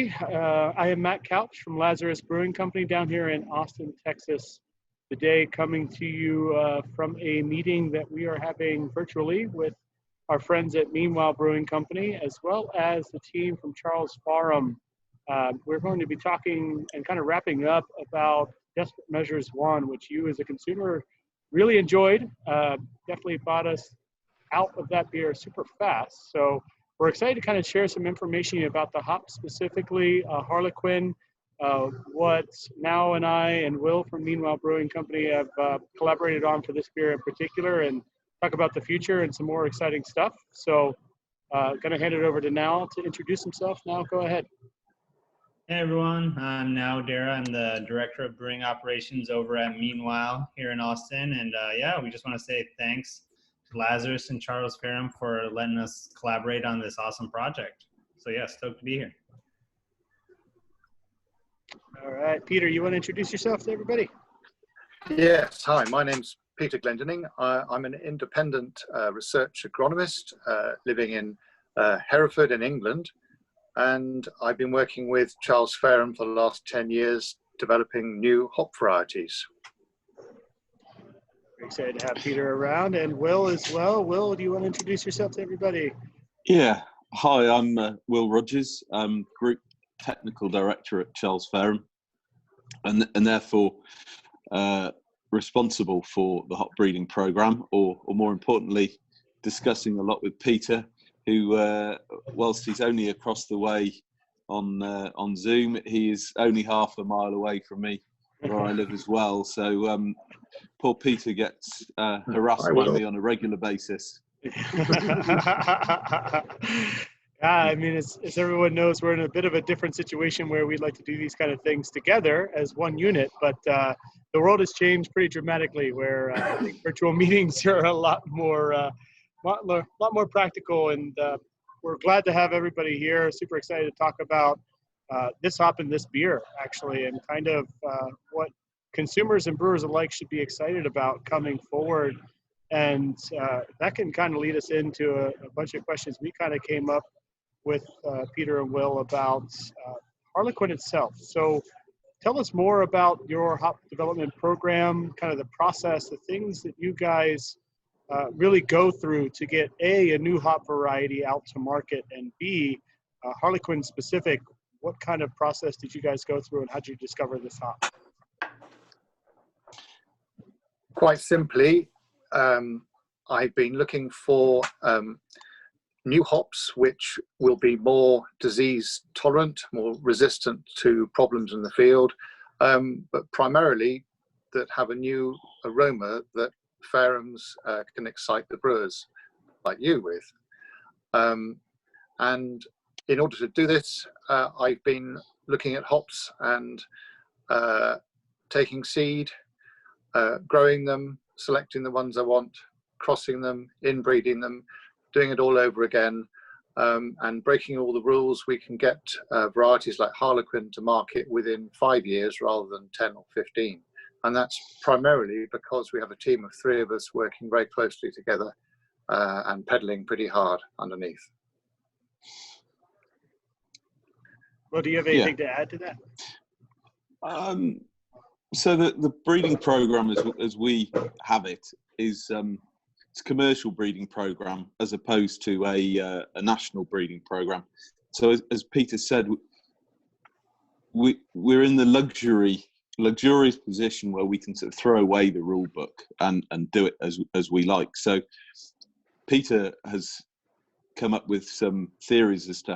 I am Matt Couch from Lazarus Brewing Company down here in Austin, Texas. Today, coming to you from a meeting that we are having virtually with our friends at Meanwhile Brewing Company, as well as the team from Charles Farrum. We're going to be talking and kind of wrapping up about Desperate Measures 1, which you as a consumer really enjoyed. Definitely bought us out of that beer super fast. So we're excited to kind of share some information about the hop specifically, Harlequin, what Now and I and Will from Meanwhile Brewing Company have collaborated on for this beer in particular, and talk about the future and some more exciting stuff. So going to hand it over to Now to introduce himself. Now, go ahead. Hey everyone, I'm Now Dara. I'm the Director of Brewing Operations over at Meanwhile here in Austin. And yeah, we just want to say thanks to Lazarus and Charles Farrum for letting us collaborate on this awesome project. So yeah, stoked to be here. All right, Peter, you want to introduce yourself to everybody? Yes, hi, my name's Peter Glendinning. I'm an independent research agronomist living in Hereford in England. And I've been working with Charles Farrum for the last 10 years, developing new hop varieties. We're excited to have Peter around, and Will as well. Will, do you want to introduce yourself to everybody? Yeah, hi, I'm Will Rogers, Group Technical Director at Charles Farrum, and therefore responsible for the hop breeding program, or more importantly, discussing a lot with Peter, who, whilst he's only across the way on Zoom, he is only half a mile away from me, where I live as well. So poor Peter gets harassed by me on a regular basis. I mean, as everyone knows, we're in a bit of a different situation where we'd like to do these kind of things together as one unit, but the world has changed pretty dramatically, where I think virtual meetings are a lot more practical, and we're glad to have everybody here. Super excited to talk about this hop and this beer, actually, and kind of what consumers and brewers alike should be excited about coming forward. And that can kind of lead us into a bunch of questions we kind of came up with Peter and Will about Harlequin itself. So tell us more about your hop development program, kind of the process, the things that you guys really go through to get a new hop variety out to market, and B, Harlequin specific. What kind of process did you guys go through, and how did you discover this hop? Quite simply, I've been looking for new hops which will be more disease tolerant, more resistant to problems in the field, but primarily that have a new aroma that Farrums can excite the brewers like you with. And in order to do this, I've been looking at hops and taking seed, growing them, selecting the ones I want, crossing them, inbreeding them, doing it all over again, and breaking all the rules. We can get varieties like Harlequin to market within 5 years rather than 10 or 15. And that's primarily because we have a team of 3 of us working very closely together and pedaling pretty hard underneath. Well, do you have anything to add to that? So the breeding program, as we have it, is it's a commercial breeding program as opposed to a national breeding program. So as Peter said, we're in the luxurious position where we can sort of throw away the rule book and do it as we like. So Peter has come up with some theories as to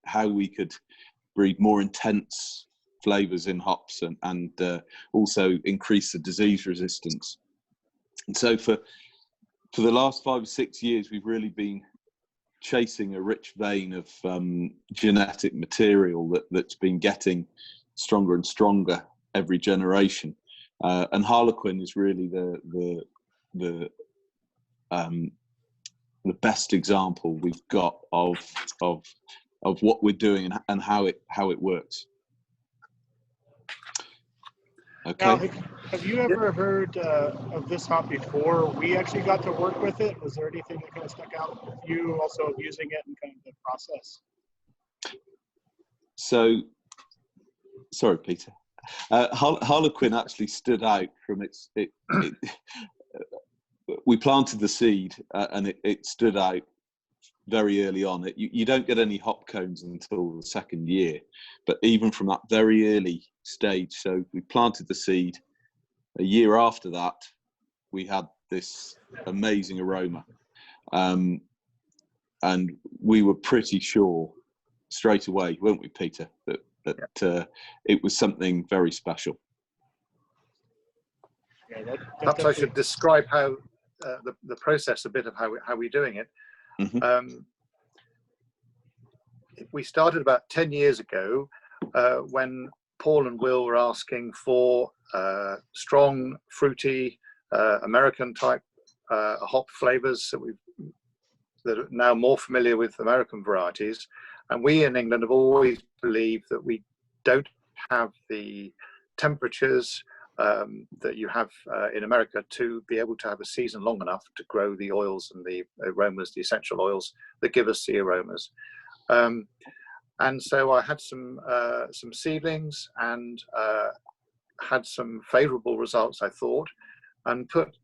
how we could breed more intense flavors in hops and also increase the disease resistance. And so for the last 5 or 6 years, we've really been chasing a rich vein of genetic material that's been getting stronger and stronger every generation, and Harlequin is really the best example we've got of what we're doing and how it works. Okay. Now, have you ever heard of this hop before? We actually got to work with it. Was there anything that kind of stuck out with you also using it and kind of the process? So, sorry, Peter. Harlequin actually stood out from we planted the seed and it stood out very early on. You don't get any hop cones until the second year, but even from that very early stage, so we planted the seed. A year after that, we had this amazing aroma. And we were pretty sure straight away, weren't we, Peter, that it was something very special. Yeah, Perhaps I should describe how the process a bit of how we're doing it. Mm-hmm. We started about 10 years ago when Paul and Will were asking for strong, fruity, American type hop flavors that are now more familiar with American varieties. And we in England have always believed that we don't have the temperatures that you have in America to be able to have a season long enough to grow the oils and the aromas, the essential oils that give us the aromas. And so I had some seedlings and had some favourable results, I thought, and put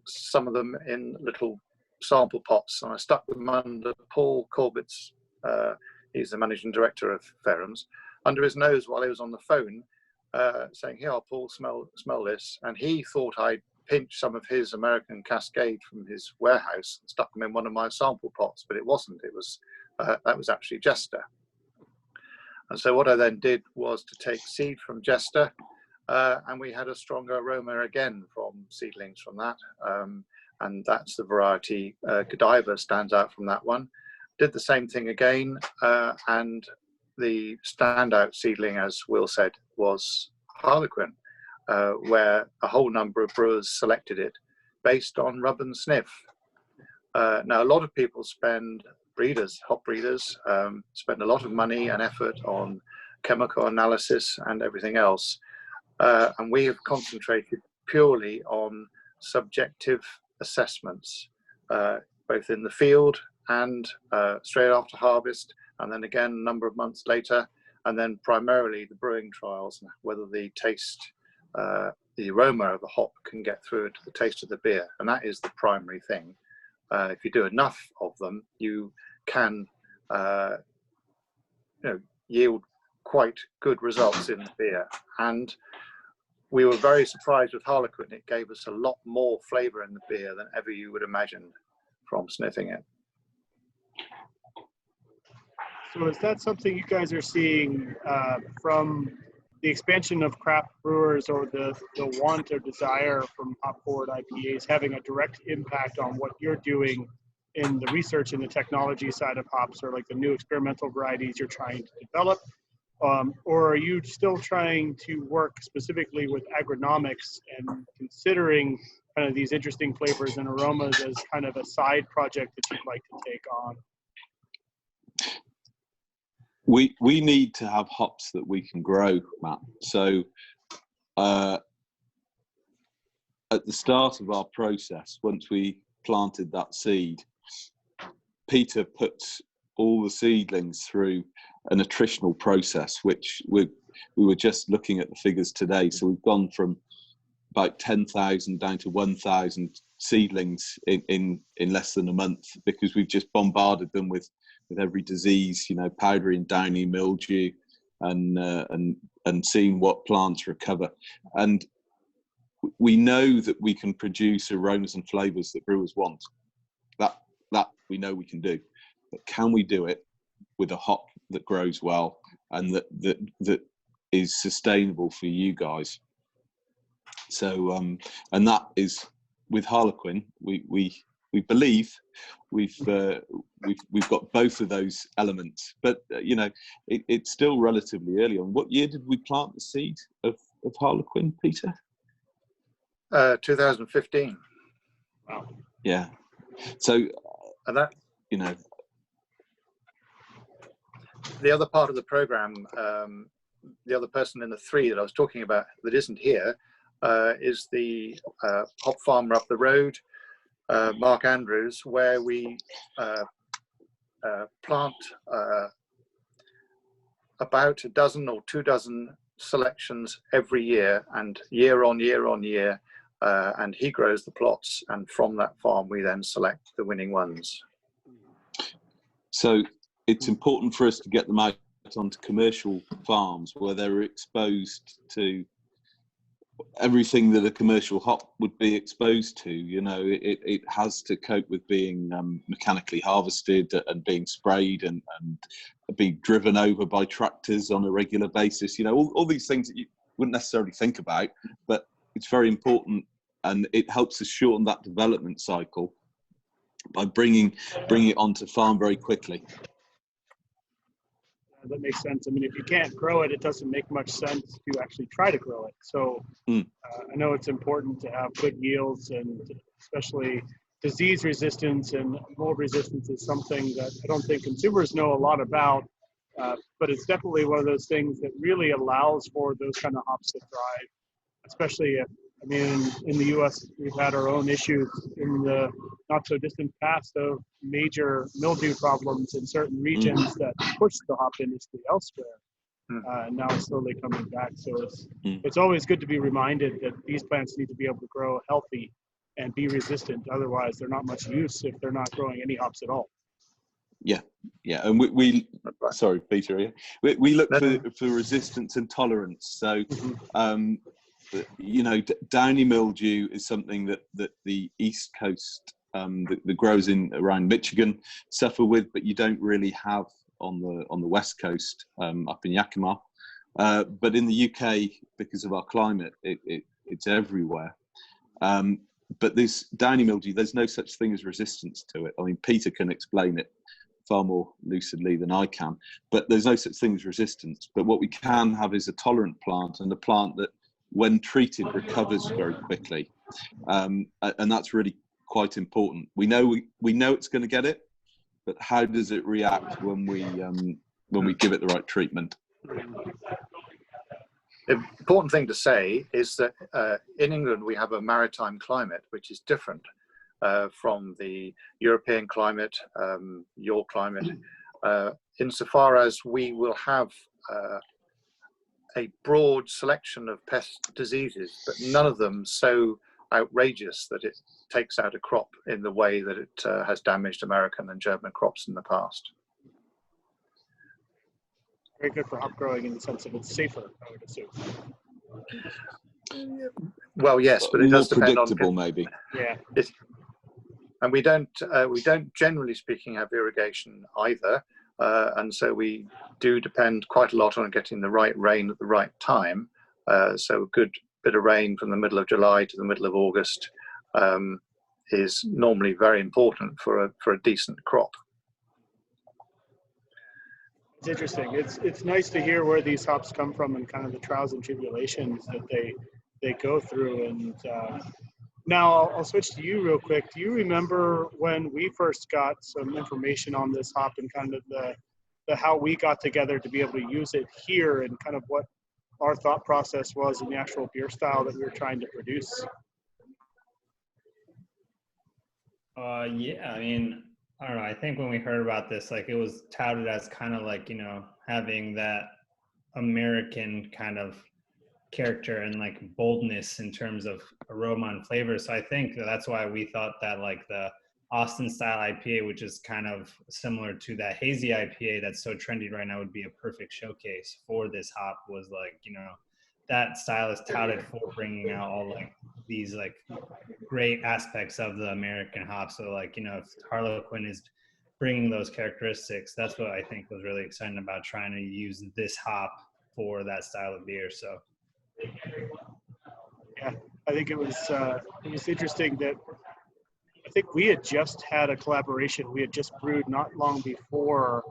some of them in little sample pots, and I stuck them under Paul Corbett's, he's the managing director of Ferrums, under his nose while he was on the phone, saying, "Here, Paul, smell this." And he thought I'd pinched some of his American Cascade from his warehouse and stuck them in one of my sample pots, but it wasn't. It was that was actually Jester. And so what I then did was to take seed from Jester, and we had a stronger aroma again from seedlings from that. And that's the variety. Godiva stands out from that one. Did the same thing again, and the standout seedling, as Will said, was Harlequin, where a whole number of brewers selected it based on rub and sniff. Now, a lot of people hop breeders, spend a lot of money and effort on chemical analysis and everything else. And we have concentrated purely on subjective assessments, both in the field and straight after harvest, and then again a number of months later, and then primarily the brewing trials, whether the taste, the aroma of the hop can get through to the taste of the beer. And that is the primary thing. If you do enough of them, you can yield quite good results in the beer. And we were very surprised with Harlequin. It gave us a lot more flavour in the beer than ever you would imagine from sniffing it. So is that something you guys are seeing from the expansion of craft brewers, or the want or desire from hop forward IPAs having a direct impact on what you're doing in the research and the technology side of hops, or like the new experimental varieties you're trying to develop? Or are you still trying to work specifically with agronomics and considering kind of these interesting flavors and aromas as kind of a side project that you'd like to take on? We need to have hops that we can grow, Matt. So at the start of our process, once we planted that seed, Peter put all the seedlings through an attritional process, which we were just looking at the figures today. So we've gone from about 10,000 down to 1,000 seedlings in less than a month, because we've just bombarded them with every disease, powdery and downy mildew, and seeing what plants recover. And we know that we can produce aromas and flavors that brewers want. That we know we can do. But can we do it with a hop that grows well and that is sustainable for you guys? So and that is with Harlequin. We believe we've got both of those elements, but it's still relatively early on. What year did we plant the seed of Harlequin, Peter? 2015. Wow. Yeah. So and that the other part of the program, the other person in the three that I was talking about that isn't here, is the hop farmer up the road, Mark Andrews, where we plant about a dozen or 2 dozen selections every year, and year on year on year, and he grows the plots, and from that farm we then select the winning ones. So it's important for us to get them out onto commercial farms where they're exposed to everything that a commercial hop would be exposed to. You know, it has to cope with being mechanically harvested and being sprayed and being driven over by tractors on a regular basis. You know, all these things that you wouldn't necessarily think about, but it's very important, and it helps us shorten that development cycle by bringing it onto farm very quickly. That makes sense. I mean, if you can't grow it, it doesn't make much sense to actually try to grow it. So I know it's important to have good yields, and especially disease resistance and mold resistance is something that I don't think consumers know a lot about, but it's definitely one of those things that really allows for those kind of hops to thrive, especially if, I mean, in the U.S., we've had our own issues in the not so distant past of major mildew problems in certain regions that pushed the hop industry elsewhere. Now it's slowly coming back. So it's always good to be reminded that these plants need to be able to grow healthy and be resistant. Otherwise, they're not much use if they're not growing any hops at all. Yeah, and we sorry, Peter. We look for resistance and tolerance. So. You know, downy mildew is something that the East Coast, the growers in around Michigan suffer with, but you don't really have on the West Coast, up in Yakima. But in the UK, because of our climate, it's everywhere. But this downy mildew, there's no such thing as resistance to it. I mean, Peter can explain it far more lucidly than I can, but there's no such thing as resistance. But what we can have is a tolerant plant, and a plant that, when treated, recovers very quickly, and that's really quite important. We know it's going to get it, but how does it react when we give it the right treatment? The important thing to say is that in England we have a maritime climate which is different from the European climate, your climate, insofar as we will have a broad selection of pest diseases, but none of them so outrageous that it takes out a crop in the way that it has damaged American and German crops in the past. Very good for hop growing in the sense of it's safer, I would assume. Well, yes, but it does depend on predictable, maybe. Yeah. And we don't generally speaking have irrigation either. And so we do depend quite a lot on getting the right rain at the right time. So a good bit of rain from the middle of July to the middle of August is normally very important for a decent crop. It's interesting. It's nice to hear where these hops come from and kind of the trials and tribulations that they go through. And now I'll switch to you real quick. Do you remember when we first got some information on this hop and kind of the how we got together to be able to use it here, and kind of what our thought process was in the actual beer style that we were trying to produce? Yeah, I mean, I don't know. I think when we heard about this, like, it was touted as kind of like, you know, having that American kind of character and like boldness in terms of aroma and flavor. So I think that's why we thought that like the Austin style IPA, which is kind of similar to that hazy IPA that's so trendy right now, would be a perfect showcase for this hop. Was like, you know, that style is touted for bringing out all like these like great aspects of the American hop. So like, you know, if Harlequin is bringing those characteristics, that's what I think was really exciting about trying to use this hop for that style of beer. So yeah, I think it was interesting that I think we had just had a collaboration. We had just brewed not long before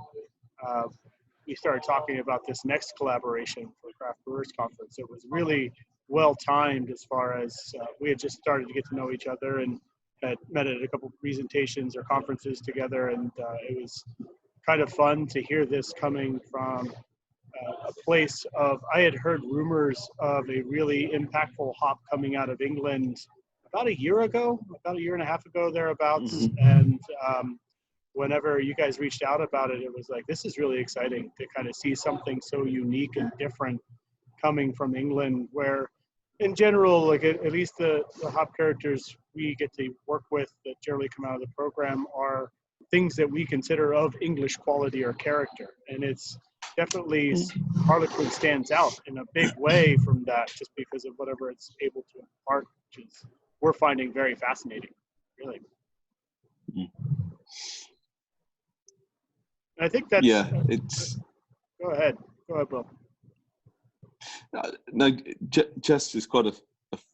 we started talking about this next collaboration for the Craft Brewers Conference. It was really well timed as far as we had just started to get to know each other and had met at a couple presentations or conferences together, and it was kind of fun to hear this coming from a place of, I had heard rumors of a really impactful hop coming out of England about a year and a half ago, thereabouts. And whenever you guys reached out about it, it was like, this is really exciting to kind of see something so unique and different coming from England, where in general, like at least the hop characters we get to work with that generally come out of the program are things that we consider of English quality or character. And it's definitely, Harlequin stands out in a big way from that, just because of whatever it's able to impart, which is we're finding very fascinating, really. And I think that's, it's. Go ahead, Bill. No, Jest is quite a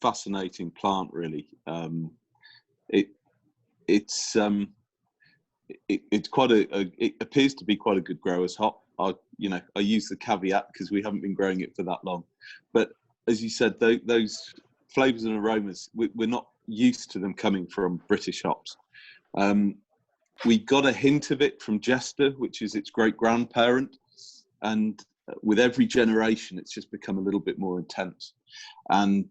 fascinating plant, really. It's quite it appears to be quite a good grower's hop. I use the caveat because we haven't been growing it for that long, but as you said, those flavors and aromas, we're not used to them coming from British hops. We got a hint of it from Jester, which is its great grandparent, and with every generation, it's just become a little bit more intense. And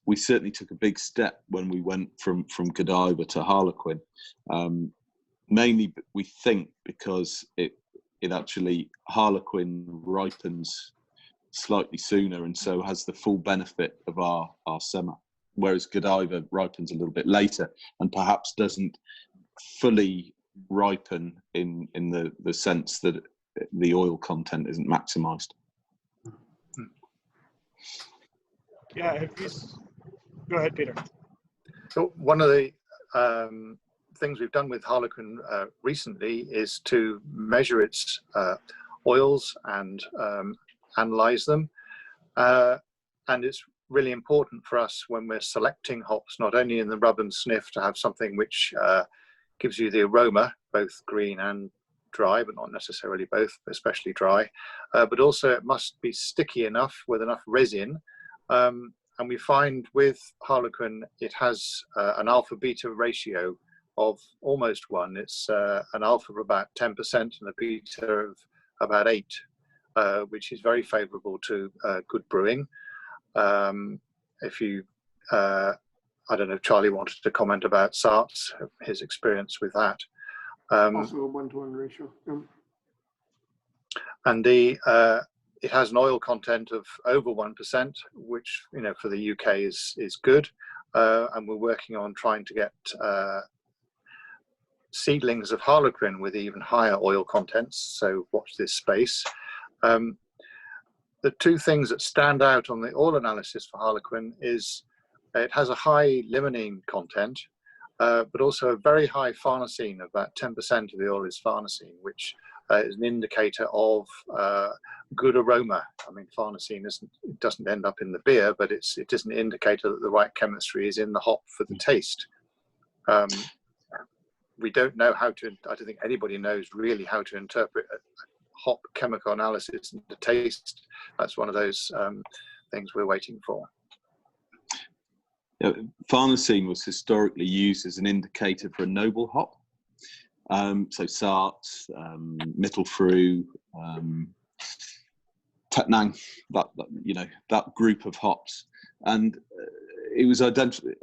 we certainly took a big step when we went from Godiva to Harlequin. Mainly, we think, because it actually, Harlequin ripens slightly sooner and so has the full benefit of our summer, whereas Godiva ripens a little bit later and perhaps doesn't fully ripen in the sense that the oil content isn't maximized. Yeah, go ahead, Peter. So one of the things we've done with Harlequin recently is to measure its oils and analyze them. And it's really important for us when we're selecting hops, not only in the rub and sniff, to have something which gives you the aroma, both green and dry, but not necessarily both, especially dry, but also it must be sticky enough with enough resin. And we find with Harlequin, it has an alpha beta ratio of almost 1. It's an alpha of about 10% and a beta of about 8, which is very favorable to good brewing. If you, I don't know if Charlie wanted to comment about Sarts, his experience with that. Also a 1-to-1 ratio. And it has an oil content of over 1%, which for the UK is good. And we're working on trying to get seedlings of Harlequin with even higher oil contents. So watch this space. The two things that stand out on the oil analysis for Harlequin is it has a high limonene content, but also a very high farnesene. About 10% of the oil is farnesene, which is an indicator of good aroma. I mean, farnesene doesn't end up in the beer, but it is an indicator that the right chemistry is in the hop for the taste. We don't know how to, I don't think anybody knows really how to interpret a hop chemical analysis and the taste. That's one of those things we're waiting for. Farnesene was historically used as an indicator for a noble hop. So Sarts, Mittelfrüh, Tettnang, that group of hops. And it was identified,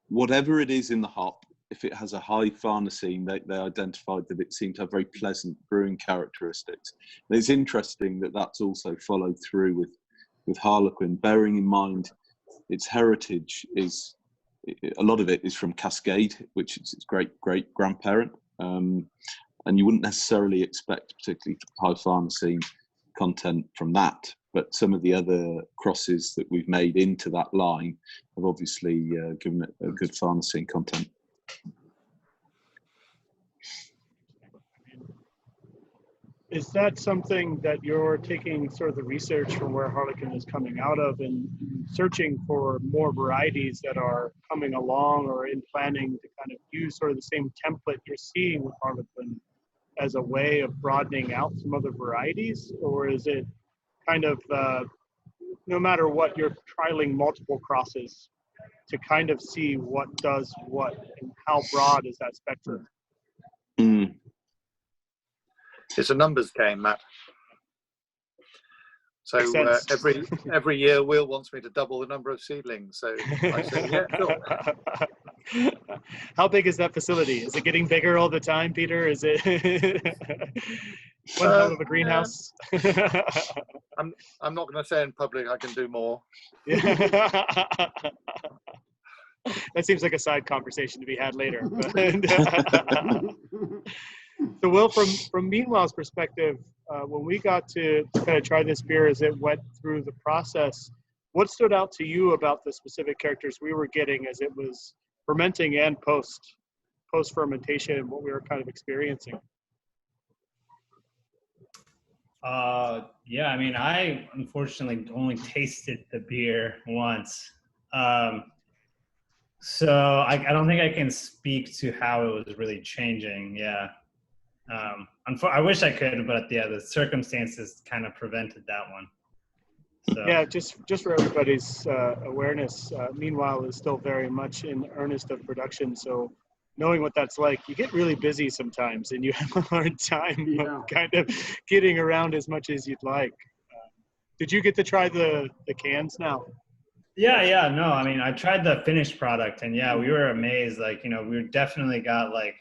whatever it is in the hop, if it has a high farnesene, they identified that it seemed to have very pleasant brewing characteristics. And it's interesting that that's also followed through with Harlequin, bearing in mind its heritage is, a lot of it is from Cascade, which is its great grandparent. And you wouldn't necessarily expect particularly high farnesene content from that, but some of the other crosses that we've made into that line have obviously given it a good farnesene content. Is that something that you're taking sort of the research from where Harlequin is coming out of and searching for more varieties that are coming along or in planning to kind of use sort of the same template you're seeing with Harlequin as a way of broadening out some other varieties? Or is it kind of, no matter what, you're trialing multiple crosses to kind of see what does what and how broad is that spectrum? It's a numbers game, Matt. So every year, Will wants me to double the number of seedlings. So I say, yeah, sure. How big is that facility? Is it getting bigger all the time, Peter? Is it one hell of a greenhouse? I'm not going to say in public I can do more. Yeah. That seems like a side conversation to be had later. So, Will, from Meanwhile's perspective, when we got to kind of try this beer as it went through the process, what stood out to you about the specific characters we were getting as it was fermenting and post fermentation, what we were kind of experiencing? Yeah, I mean, I unfortunately only tasted the beer once. So I don't think I can speak to how it was really changing. Yeah. I wish I could, but yeah, the circumstances kind of prevented that one. So. Yeah, just for everybody's awareness, Meanwhile is still very much in earnest of production. So knowing what that's like, you get really busy sometimes and you have a hard time of kind of getting around as much as you'd like. Did you get to try the cans now? Yeah, no, I mean, I tried the finished product and yeah, we were amazed. Like, you know, we definitely got like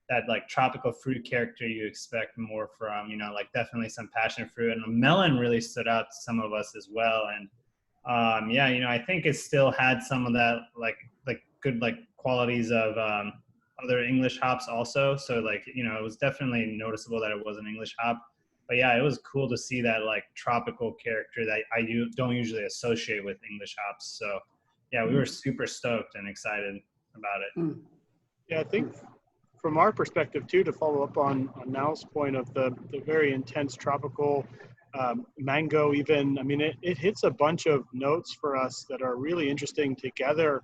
that like tropical fruit character you expect more from, you know, like definitely some passion fruit, and the melon really stood out to some of us as well. And yeah, you know, I think it still had some of that like good like qualities of other English hops also. So like, you know, it was definitely noticeable that it was an English hop. But yeah, it was cool to see that like tropical character that I don't usually associate with English hops. So yeah, we were super stoked and excited about it. Yeah, I think from our perspective too, to follow up on Nal's point of the very intense tropical mango even, I mean, it hits a bunch of notes for us that are really interesting together,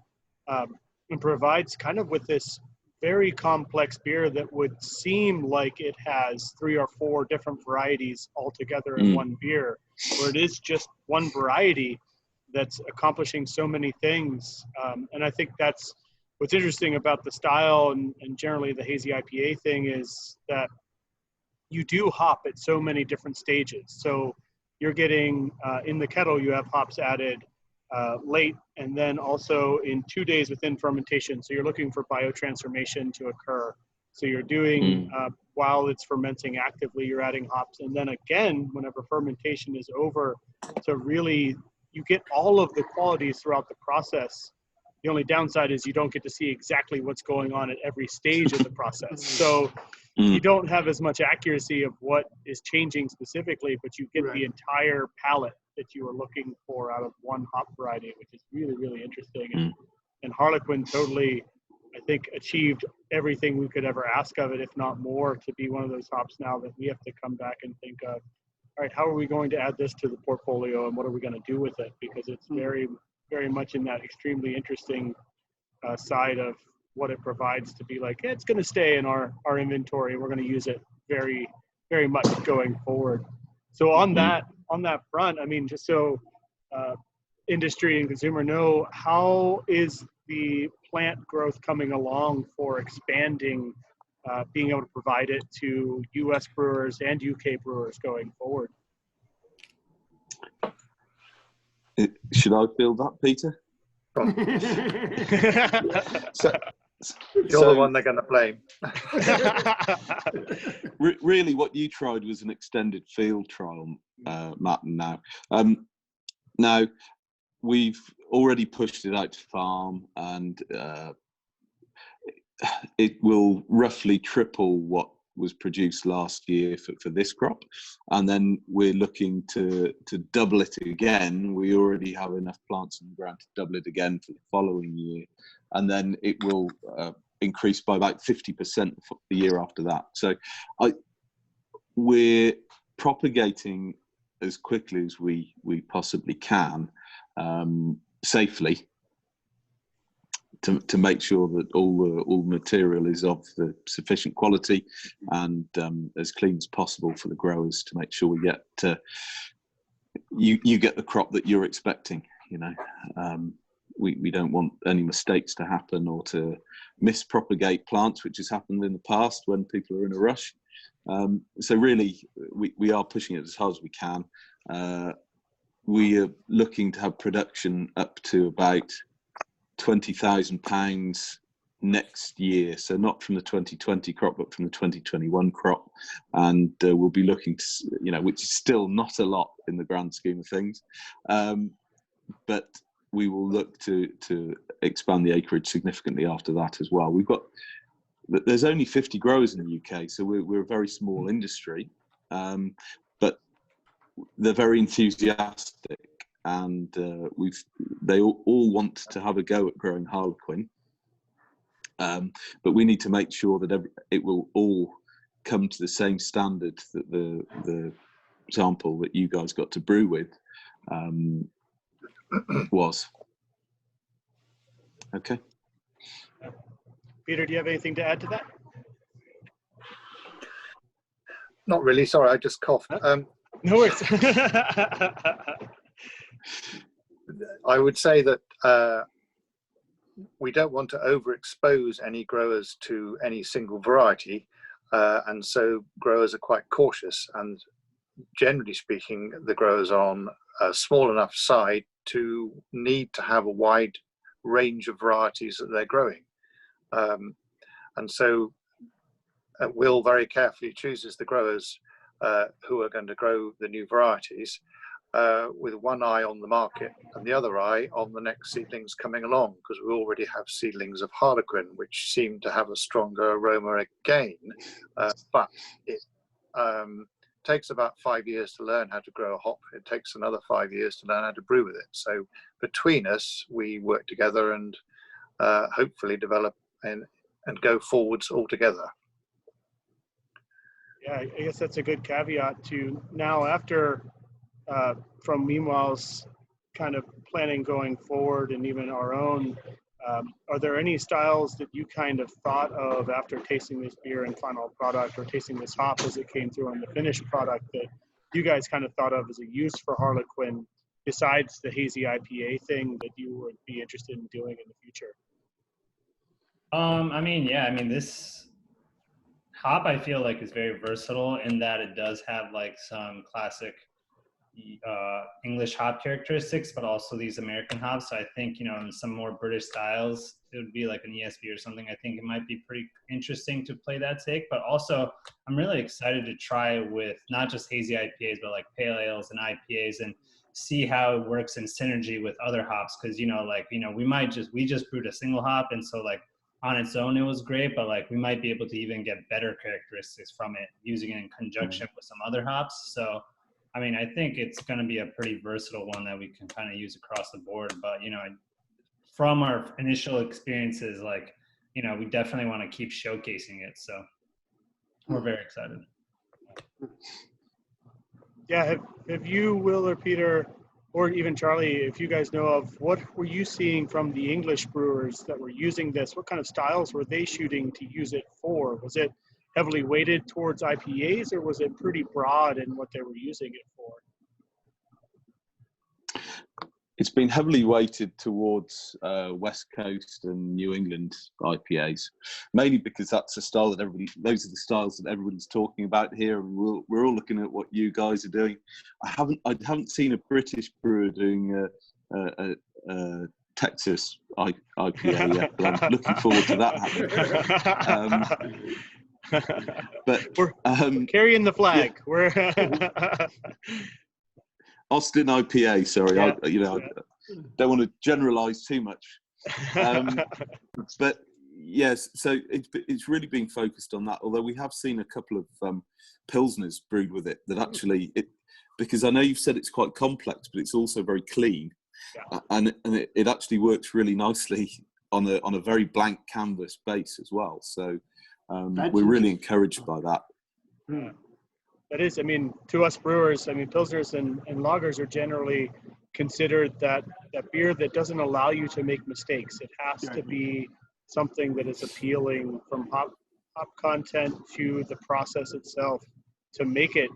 and provides kind of with this very complex beer that would seem like it has 3 or 4 different varieties all together in one beer, where it is just one variety that's accomplishing so many things. And I think that's what's interesting about the style and generally the hazy IPA thing, is that you do hop at so many different stages. So you're getting in the kettle, you have hops added late, and then also in 2 days within fermentation. So you're looking for biotransformation to occur. So you're doing, while it's fermenting actively, you're adding hops. And then again, whenever fermentation is over, so really you get all of the qualities throughout the process. The only downside is you don't get to see exactly what's going on at every stage of the process. So you don't have as much accuracy of what is changing specifically, but you get the entire palette that you were looking for out of one hop variety, which is really, really interesting. And Harlequin totally, I think, achieved everything we could ever ask of it, if not more, to be one of those hops now that we have to come back and think of, all right, how are we going to add this to the portfolio and what are we going to do with it? Because it's very, very much in that extremely interesting side of what it provides to be like, it's going to stay in our inventory. We're going to use it very, very much going forward. So on that front, I mean, just so industry and consumer know, how is the plant growth coming along for expanding, being able to provide it to U.S. brewers and UK brewers going forward? Should I field that, Peter? You're the one they're going to blame. Really, what you tried was an extended field trial, Matt. And now we've already pushed it out to farm, and it will roughly triple what was produced last year for this crop, and then we're looking to double it again. We already have enough plants in the ground to double it again for the following year, and then it will increase by about 50% the year after that. So we're propagating as quickly as we possibly can, safely, to make sure that all the material is of the sufficient quality and as clean as possible for the growers, to make sure we get you get the crop that you're expecting. You know, we don't want any mistakes to happen or to mispropagate plants, which has happened in the past when people are in a rush. So really, we are pushing it as hard as we can. We are looking to have production up to about £20,000 next year, so not from the 2020 crop, but from the 2021 crop, and we'll be looking to, which is still not a lot in the grand scheme of things, but we will look to expand the acreage significantly after that as well. There's only 50 growers in the UK, so we're a very small industry, but they're very enthusiastic, and they all want to have a go at growing Harlequin. But we need to make sure that it will all come to the same standard that the sample that you guys got to brew with was. Okay. Peter, do you have anything to add to that? Not really. Sorry, I just coughed. No worries. I would say that we don't want to overexpose any growers to any single variety, and so growers are quite cautious, and generally speaking the growers are on a small enough side to need to have a wide range of varieties that they're growing, and so Will very carefully chooses the growers who are going to grow the new varieties, with one eye on the market and the other eye on the next seedlings coming along, because we already have seedlings of Harlequin which seem to have a stronger aroma again, but it takes about 5 years to learn how to grow a hop. It takes another 5 years to learn how to brew with it. So between us we work together and hopefully develop and go forwards all together. Yeah, I guess that's a good caveat to now after from Meanwhile's kind of planning going forward, and even our own, are there any styles that you kind of thought of after tasting this beer and final product, or tasting this hop as it came through on the finished product, that you guys kind of thought of as a use for Harlequin, besides the hazy IPA thing, that you would be interested in doing in the future? This hop I feel like is very versatile in that it does have like some classic English hop characteristics, but also these American hops. So I think, in some more British styles, it would be like an ESB or something. I think it might be pretty interesting to play that take, but also I'm really excited to try it with not just hazy IPAs, but like pale ales and IPAs, and see how it works in synergy with other hops. Cause we just brewed a single hop. And so like on its own, it was great, but like we might be able to even get better characteristics from it using it in conjunction with some other hops. So I think it's going to be a pretty versatile one that we can kind of use across the board. But, from our initial experiences, we definitely want to keep showcasing it. So we're very excited. Yeah, have you, Will or Peter, or even Charlie, if you guys know of, what were you seeing from the English brewers that were using this? What kind of styles were they shooting to use it for? Was it heavily weighted towards IPAs, or was it pretty broad in what they were using it for? It's been heavily weighted towards West Coast and New England IPAs, mainly because that's a style that those are the styles that everybody's talking about here, and we're all looking at what you guys are doing. I haven't seen a British brewer doing a Texas IPA yet, but I'm looking forward to that happening. But we're carrying the flag. Yeah. We're Austin IPA. Sorry, yeah. I don't want to generalize too much, but yes. So it's really being focused on that. Although we have seen a couple of pilsners brewed with it that actually because I know you've said it's quite complex, but it's also very clean, yeah. and it actually works really nicely on a very blank canvas base as well. So. We're really encouraged by that. That is, to us brewers, pilsners and lagers are generally considered that beer that doesn't allow you to make mistakes. It has to be something that is appealing from hop content to the process itself to make it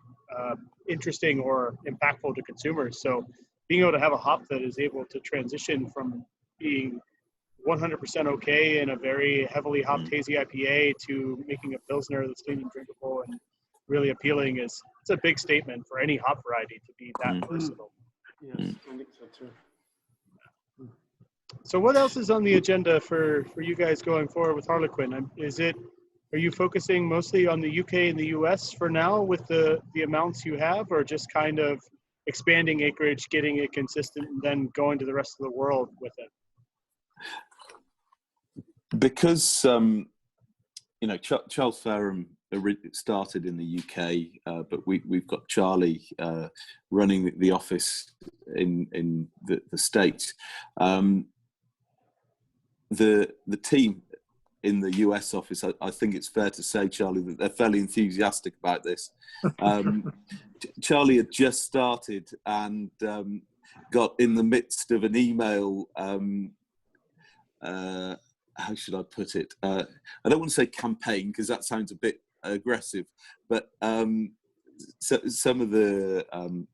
interesting or impactful to consumers. So being able to have a hop that is able to transition from being 100% okay in a very heavily hopped hazy IPA to making a pilsner that's clean and drinkable and really appealing it's a big statement for any hop variety to be that versatile. Yes, I think so too. So what else is on the agenda for you guys going forward with Harlequin? Are you focusing mostly on the UK and the US for now with the amounts you have, or just kind of expanding acreage, getting it consistent, and then going to the rest of the world with it? Because Charles Fairham started in the UK, but we've got Charlie running the office in the States. The team in the US office, I think it's fair to say, Charlie, that they're fairly enthusiastic about this. Charlie had just started and got in the midst of an email. How should I put it? I don't want to say campaign because that sounds a bit aggressive, but so, some of the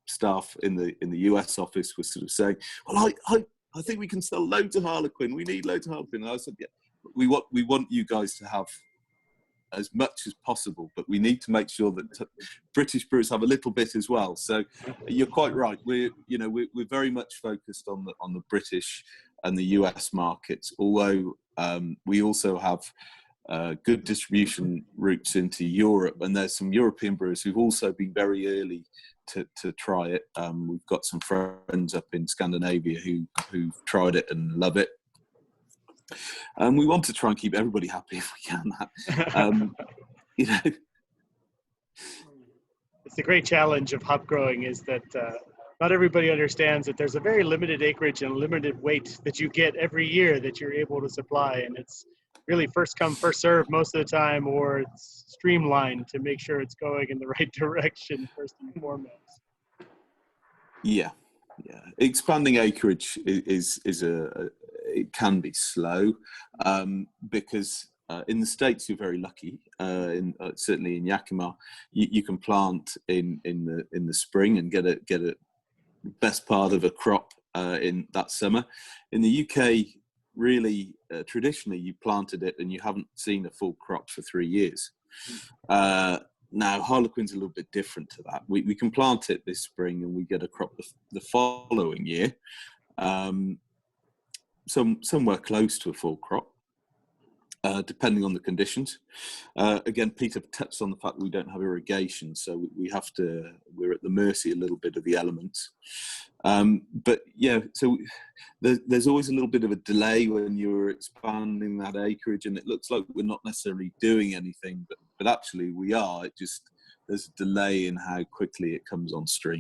staff in the US office was sort of saying, "Well, I think we can sell loads of Harlequin. We need loads of Harlequin." And I said, "Yeah, we want you guys to have as much as possible, but we need to make sure that British brewers have a little bit as well." So you're quite right. We're very much focused on the British and the US markets, although we also have good distribution routes into Europe, and there's some European brewers who've also been very early to try it. We've got some friends up in Scandinavia who've tried it and love it. And we want to try and keep everybody happy if we can. It's the great challenge of hop growing is that not everybody understands that there's a very limited acreage and limited weight that you get every year that you're able to supply, and it's really first come, first serve most of the time, or it's streamlined to make sure it's going in the right direction first and foremost. Yeah. Expanding acreage is it can be slow because in the States you're very lucky. Certainly in Yakima, you can plant in the spring and get a best part of a crop in that summer. In the UK, really traditionally you planted it and you haven't seen a full crop for 3 years. Now Harlequin's a little bit different to that. We can plant it this spring and we get a crop the following year. Somewhere close to a full crop, depending on the conditions. Again, Peter touched on the fact that we don't have irrigation, so we're at the mercy a little bit of the elements. But yeah, so there's always a little bit of a delay when you're expanding that acreage, and it looks like we're not necessarily doing anything, but actually we are. There's a delay in how quickly it comes on stream.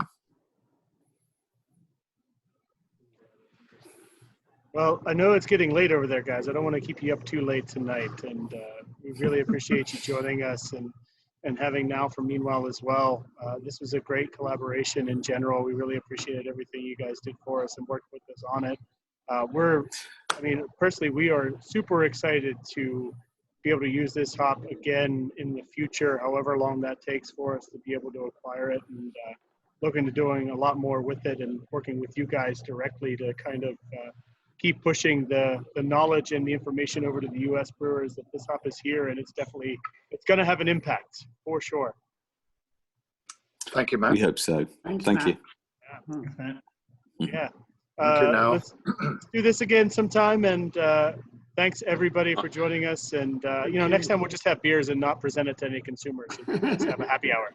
Well, I know it's getting late over there, guys. I don't want to keep you up too late tonight, and we really appreciate you joining us and having Now from Meanwhile as well. This was a great collaboration in general. We really appreciated everything you guys did for us and worked with us on it. Personally, we are super excited to be able to use this hop again in the future, however long that takes for us to be able to acquire it, and looking to doing a lot more with it and working with you guys directly to kind of keep pushing the knowledge and the information over to the U.S. brewers that this hop is here, and it's going to have an impact for sure. Thank you, Matt. We hope so. Thank you. Yeah. Let's do this again sometime, and thanks everybody for joining us. And next time we'll just have beers and not present it to any consumers. We'll just have a happy hour.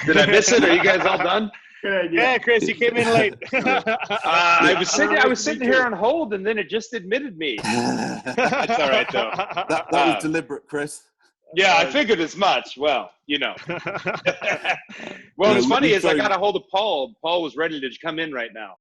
Did I miss it? Are you guys all done? Yeah, Chris, you came in late. I was sitting here on hold, and then it just admitted me. That's all right, though. That was deliberate, Chris. Yeah, I figured as much. Well, Well, what's funny is I got a hold of Paul. Paul was ready to come in right now.